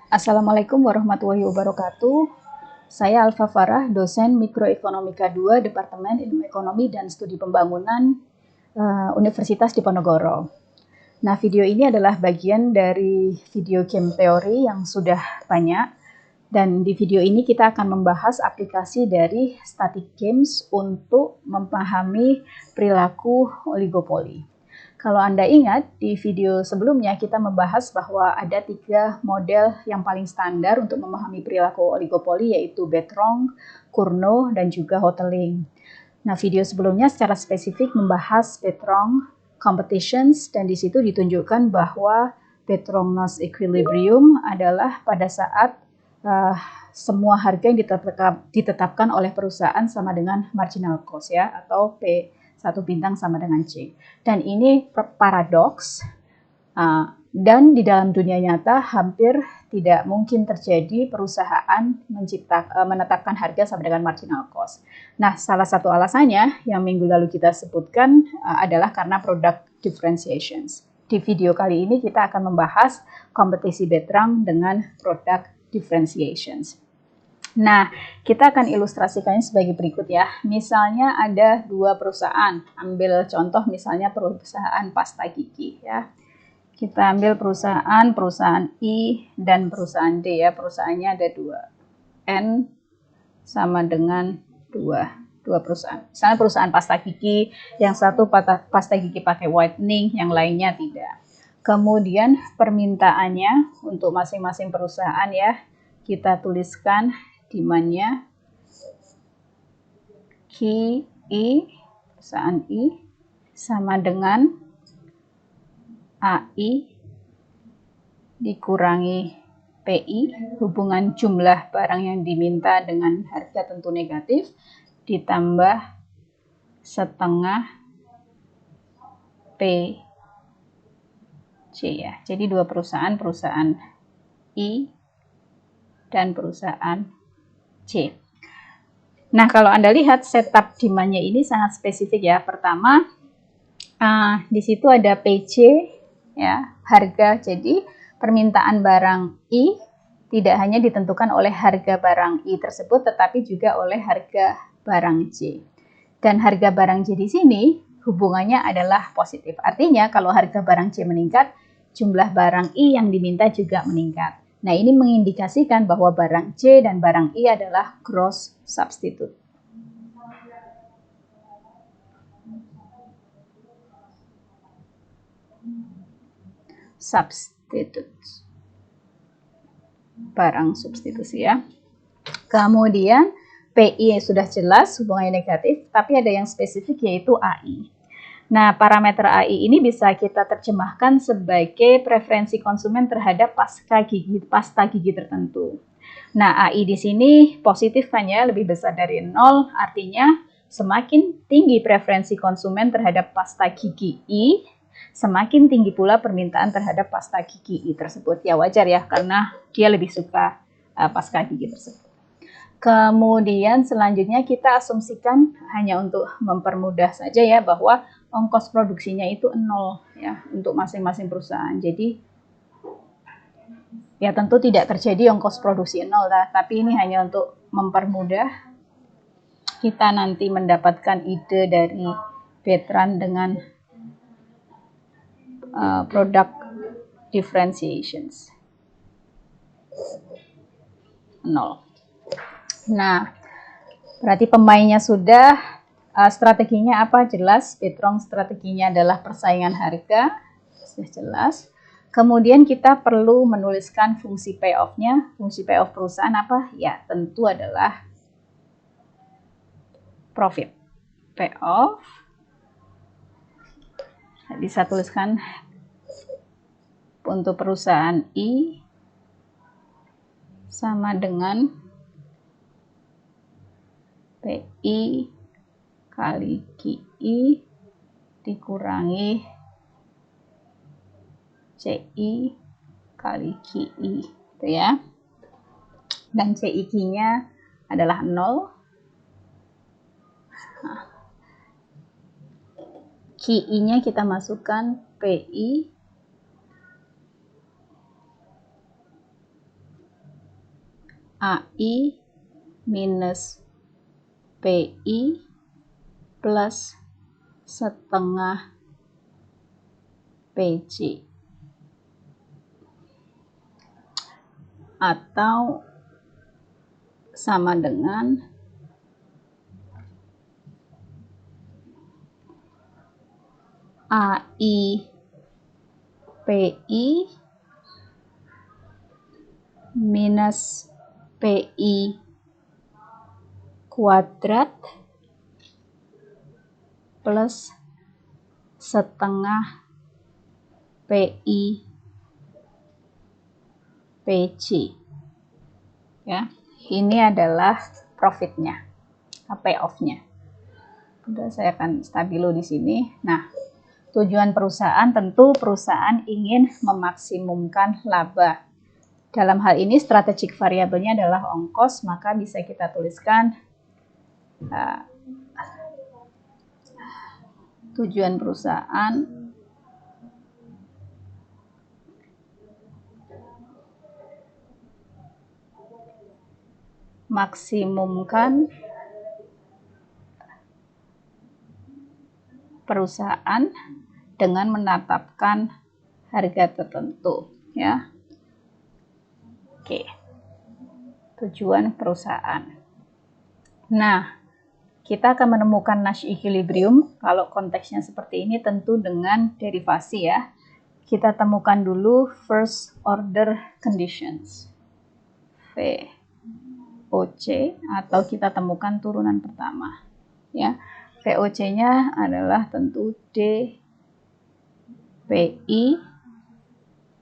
Assalamualaikum warahmatullahi wabarakatuh. Saya Alfa Farah, dosen Mikroekonomika 2, Departemen Ilmu Ekonomi dan Studi Pembangunan Universitas Diponegoro. Nah, video ini adalah bagian dari video game teori yang sudah banyak. Dan di video ini kita akan membahas aplikasi dari static games untuk memahami perilaku oligopoli. Kalau Anda ingat, di video sebelumnya kita membahas bahwa ada 3 model yang paling standar untuk memahami perilaku oligopoli, yaitu Betrong, Cournot, dan juga Hotelling. Nah, video sebelumnya secara spesifik membahas Betrong competitions, dan di situ ditunjukkan bahwa Betrong-Nose equilibrium adalah pada saat semua harga yang ditetapkan oleh perusahaan sama dengan marginal cost ya, atau P1 bintang sama dengan C. Dan ini paradoks, dan di dalam dunia nyata hampir tidak mungkin terjadi perusahaan menetapkan harga sama dengan marginal cost. Nah, salah satu alasannya yang minggu lalu kita sebutkan adalah karena product differentiations. Di video kali ini kita akan membahas kompetisi Betrong dengan product differentiations. Nah, kita akan ilustrasikannya sebagai berikut ya. Misalnya ada 2 perusahaan. Ambil contoh misalnya perusahaan pasta gigi ya. Kita ambil perusahaan I dan perusahaan D ya. Perusahaannya ada 2. N sama dengan 2 perusahaan. Misalnya perusahaan pasta gigi, yang satu pasta gigi pakai whitening, yang lainnya tidak. Kemudian permintaannya untuk masing-masing perusahaan ya, kita tuliskan demand-nya QI, perusahaan I, sama dengan AI dikurangi PI, hubungan jumlah barang yang diminta dengan harga tentu negatif, ditambah setengah P C ya. Jadi 2 perusahaan I dan perusahaan C. Nah, kalau Anda lihat setup demand-nya ini sangat spesifik ya. Pertama, di situ ada PC ya, harga. Jadi permintaan barang I tidak hanya ditentukan oleh harga barang I tersebut, tetapi juga oleh harga barang C. Dan harga barang C di sini hubungannya adalah positif. Artinya kalau harga barang C meningkat, jumlah barang I yang diminta juga meningkat. Nah, ini mengindikasikan bahwa barang C dan barang I adalah gross substitute. Barang substitusi ya. Kemudian PI sudah jelas hubungannya negatif, tapi ada yang spesifik yaitu AI. Nah, parameter AI ini bisa kita terjemahkan sebagai preferensi konsumen terhadap pasta gigi tertentu. Nah, AI di sini positif kan ya, lebih besar dari 0, artinya semakin tinggi preferensi konsumen terhadap pasta gigi I, semakin tinggi pula permintaan terhadap pasta gigi I tersebut. Ya wajar ya, karena dia lebih suka pasta gigi tersebut. Kemudian selanjutnya kita asumsikan, hanya untuk mempermudah saja ya, bahwa ongkos produksinya itu 0 ya untuk masing-masing perusahaan. Jadi ya tentu tidak terjadi ongkos produksi 0 lah, tapi ini hanya untuk mempermudah kita nanti mendapatkan ide dari Betrong dengan product differentiations 0. Nah, berarti pemainnya sudah, strateginya apa? Jelas, Betrong strateginya adalah persaingan harga, sudah jelas. Kemudian kita perlu menuliskan fungsi payoff-nya. Fungsi payoff perusahaan apa? Ya, tentu adalah profit. Payoff, bisa tuliskan untuk perusahaan I sama dengan PI kali QI dikurangi CI kali QI, gitu ya. Dan CI-nya adalah 0. QI-nya kita masukkan PI AI minus PI plus setengah PJ, atau sama dengan AI PI minus PI kuadrat plus setengah PI PJ. Ya, ini adalah profitnya, payoff-nya. Udah, saya akan stabilo di sini. Nah, tujuan perusahaan tentu perusahaan ingin memaksimumkan laba. Dalam hal ini strategic variabelnya adalah ongkos, maka bisa kita tuliskan tujuan perusahaan maksimumkan perusahaan dengan menetapkan harga tertentu, ya. Oke. Tujuan perusahaan. Nah, kita akan menemukan Nash equilibrium kalau konteksnya seperti ini tentu dengan derivasi, ya. Kita temukan dulu first order conditions. VOC, atau kita temukan turunan pertama, ya. VOC-nya adalah tentu DPI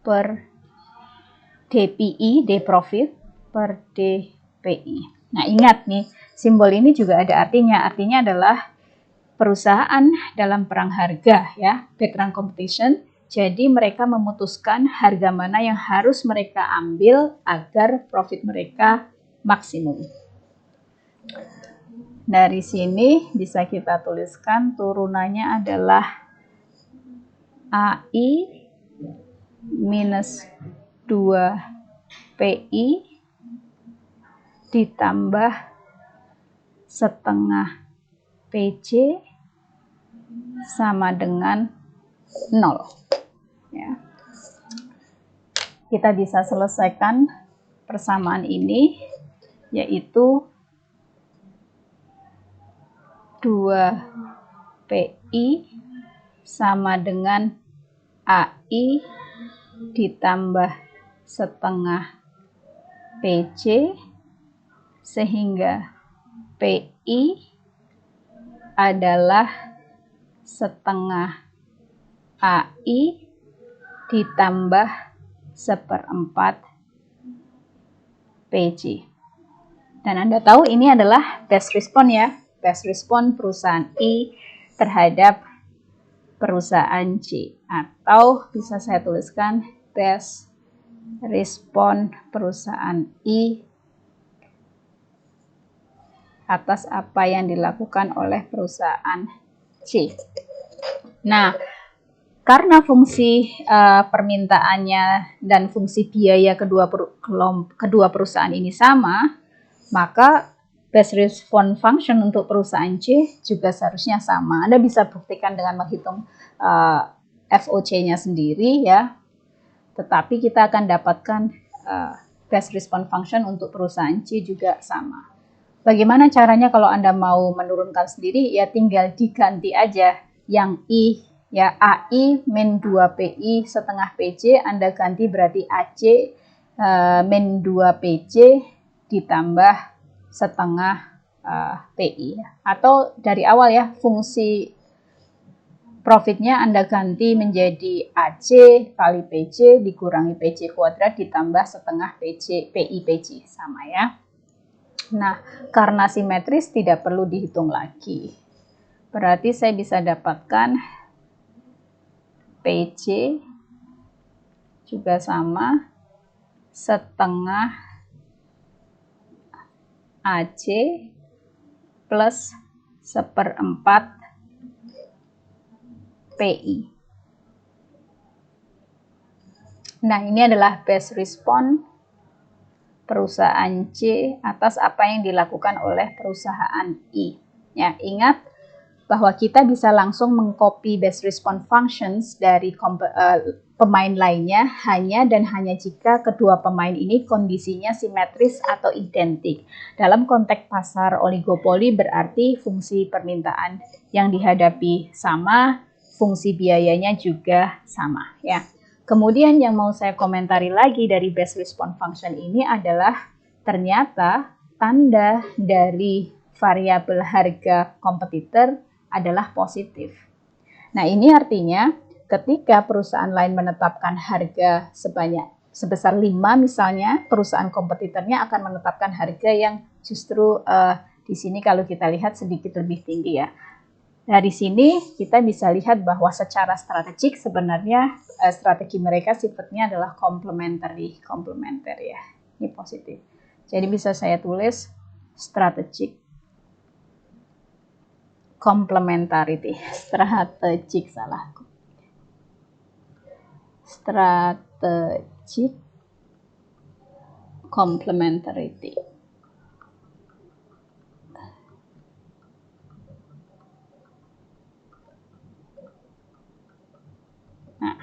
per DPI, D profit, per DPI. Nah, ingat nih, simbol ini juga ada artinya. Artinya adalah perusahaan dalam perang harga, ya, veteran competition. Jadi mereka memutuskan harga mana yang harus mereka ambil agar profit mereka maksimum. Dari sini bisa kita tuliskan turunannya adalah AI minus 2PI ditambah setengah PJ sama dengan 0. Ya. Kita bisa selesaikan persamaan ini, yaitu 2PI sama dengan AI ditambah setengah PJ, sehingga PI adalah setengah AI ditambah 1/4 PJ. Dan Anda tahu ini adalah best response, ya. Best response perusahaan I terhadap perusahaan C. Atau bisa saya tuliskan best response perusahaan I atas apa yang dilakukan oleh perusahaan C. Nah, karena fungsi permintaannya dan fungsi biaya kedua perusahaan ini sama, maka best response function untuk perusahaan C juga seharusnya sama. Anda bisa buktikan dengan menghitung FOC-nya sendiri, ya. Tetapi kita akan dapatkan best response function untuk perusahaan C juga sama. Bagaimana caranya kalau Anda mau menurunkan sendiri? Ya tinggal diganti aja yang I, ya, AI min 2PI setengah PJ, Anda ganti berarti AC min 2PJ ditambah setengah PI. Atau dari awal, ya, fungsi profitnya Anda ganti menjadi AC kali PJ dikurangi PJ kuadrat ditambah setengah PI PJ, sama, ya. Nah, karena simetris tidak perlu dihitung lagi. Berarti saya bisa dapatkan PJ juga sama setengah AC plus 1/4 PI. Nah, ini adalah best response perusahaan C atas apa yang dilakukan oleh perusahaan I. Ya, ingat bahwa kita bisa langsung mengcopy best response functions dari pemain lainnya hanya dan hanya jika kedua pemain ini kondisinya simetris atau identik. Dalam konteks pasar oligopoli berarti fungsi permintaan yang dihadapi sama, fungsi biayanya juga sama, ya. Kemudian yang mau saya komentari lagi dari best response function ini adalah ternyata tanda dari variabel harga kompetitor adalah positif. Nah, ini artinya ketika perusahaan lain menetapkan harga sebesar 5 misalnya, perusahaan kompetitornya akan menetapkan harga yang justru di sini kalau kita lihat sedikit lebih tinggi, ya. Dari sini kita bisa lihat bahwa secara strategik sebenarnya strategi mereka sifatnya adalah komplementer, ya. Ini positif. Jadi bisa saya tulis strategic complementarity, strategic complementarity. Nah,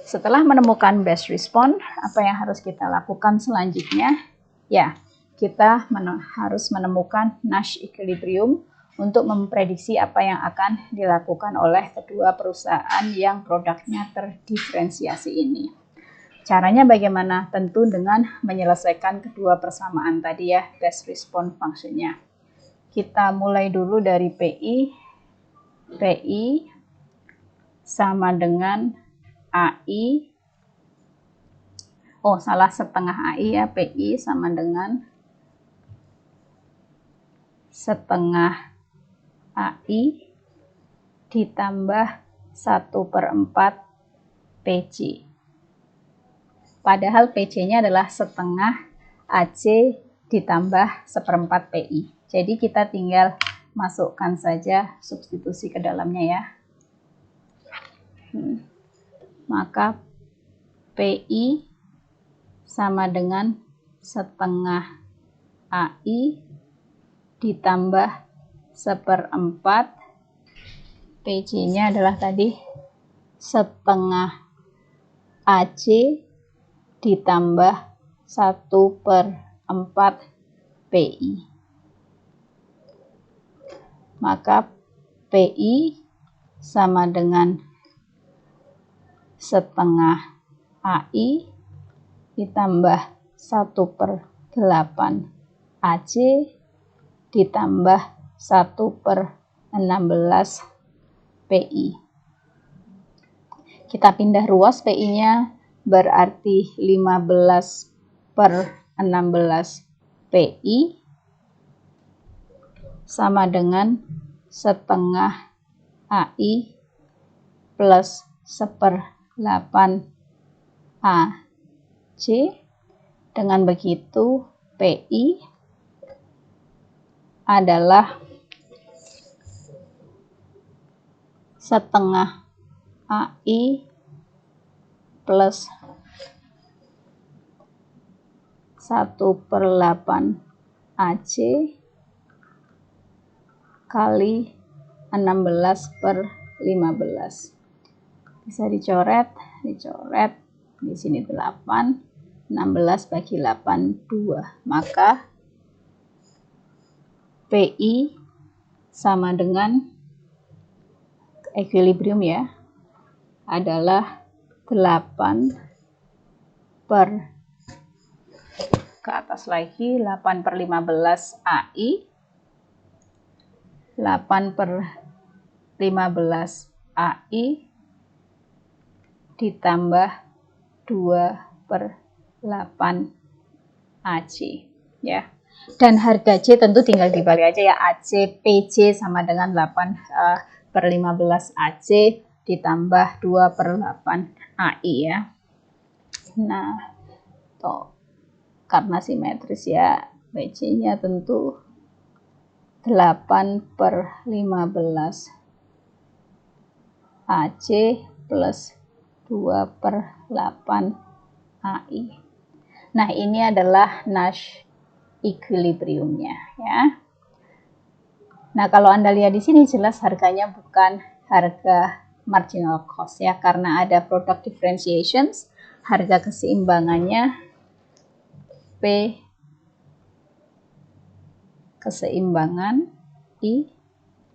setelah menemukan best response, apa yang harus kita lakukan selanjutnya? Ya, kita harus menemukan Nash equilibrium untuk memprediksi apa yang akan dilakukan oleh kedua perusahaan yang produknya terdiferensiasi ini. Caranya bagaimana? Tentu dengan menyelesaikan kedua persamaan tadi, ya, best response function-nya. Kita mulai dulu dari PI sama dengan AI. Oh, salah, setengah AI, ya. PI sama dengan setengah AI ditambah 1/4 PC. Padahal PC-nya adalah setengah AC ditambah 1/4 PI. Jadi kita tinggal masukkan saja substitusi ke dalamnya, ya. Maka PI sama dengan setengah AI ditambah 1/4 PC-nya adalah tadi setengah AC ditambah 1/4 PI. Maka PI sama dengan setengah AI ditambah 1/8 AC ditambah 1/16 PI. Kita pindah ruas, PI-nya berarti 15/16 PI sama dengan setengah AI plus 1/8 AC. Dengan begitu PI adalah setengah AI plus 1/8 AC kali 16/15. Bisa dicoret. Di sini 8, 16 bagi 8, 2. Maka PI sama dengan equilibrium, ya, adalah 8 per ke atas lagi 8/15 AI, 8/15 AI ditambah 2/8 AC, ya. Dan harga C tentu tinggal dibalik aja, ya. AC PC sama dengan 8/15 AC ditambah 2/8 AI, ya. Nah, karena simetris, ya, PC-nya tentu 8/15 AC plus 2/8 AI. Nah, ini adalah Nash equilibriumnya ya. Nah, kalau Anda lihat di sini jelas harganya bukan harga marginal cost ya, karena ada product differentiations, harga keseimbangannya P keseimbangan I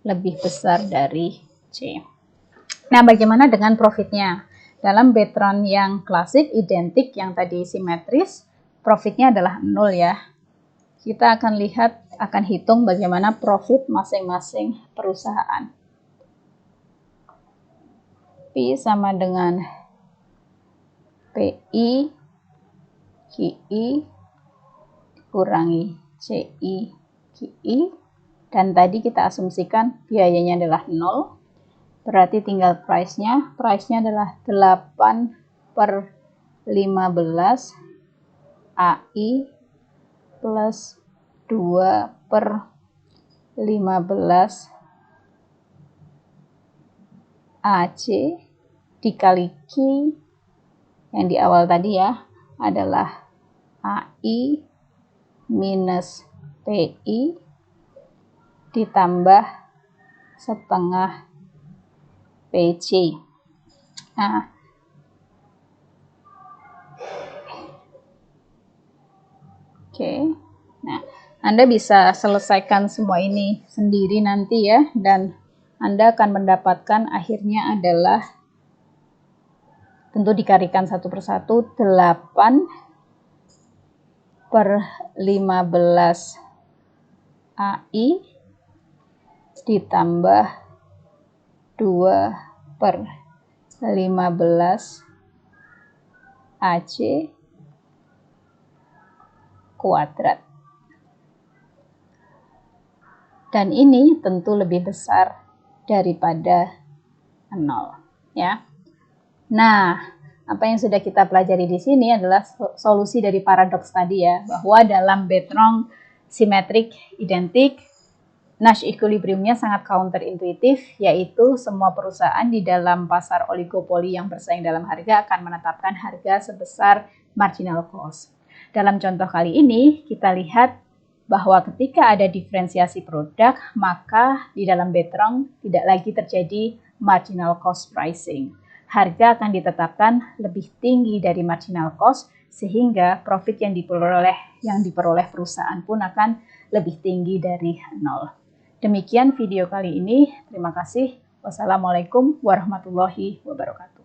lebih besar dari C. Nah, bagaimana dengan profitnya? Dalam Bertrand yang klasik, identik, yang tadi simetris, profitnya adalah 0 ya. Kita akan lihat, akan hitung bagaimana profit masing-masing perusahaan. P sama dengan PI, QI, kurangi CI, QI, dan tadi kita asumsikan biayanya adalah 0, berarti tinggal price-nya. Price-nya adalah 8/15 AI plus 2/15 AC dikali Q yang di awal tadi ya, adalah AI minus PI ditambah setengah PC. Nah, oke. Nah, Anda bisa selesaikan semua ini sendiri nanti ya, dan Anda akan mendapatkan akhirnya adalah, tentu dikalikan satu persatu, 8/15 AI ditambah 2/15 AC kuadrat. Dan ini tentu lebih besar daripada 0 ya. Nah, apa yang sudah kita pelajari di sini adalah solusi dari paradoks tadi ya, bahwa dalam Bertrand simetrik identik, Nash equilibriumnya sangat counterintuitif, yaitu semua perusahaan di dalam pasar oligopoli yang bersaing dalam harga akan menetapkan harga sebesar marginal cost. Dalam contoh kali ini, kita lihat bahwa ketika ada diferensiasi produk, maka di dalam Bertrand tidak lagi terjadi marginal cost pricing. Harga akan ditetapkan lebih tinggi dari marginal cost, sehingga profit yang diperoleh perusahaan pun akan lebih tinggi dari 0. Demikian video kali ini. Terima kasih. Wassalamualaikum warahmatullahi wabarakatuh.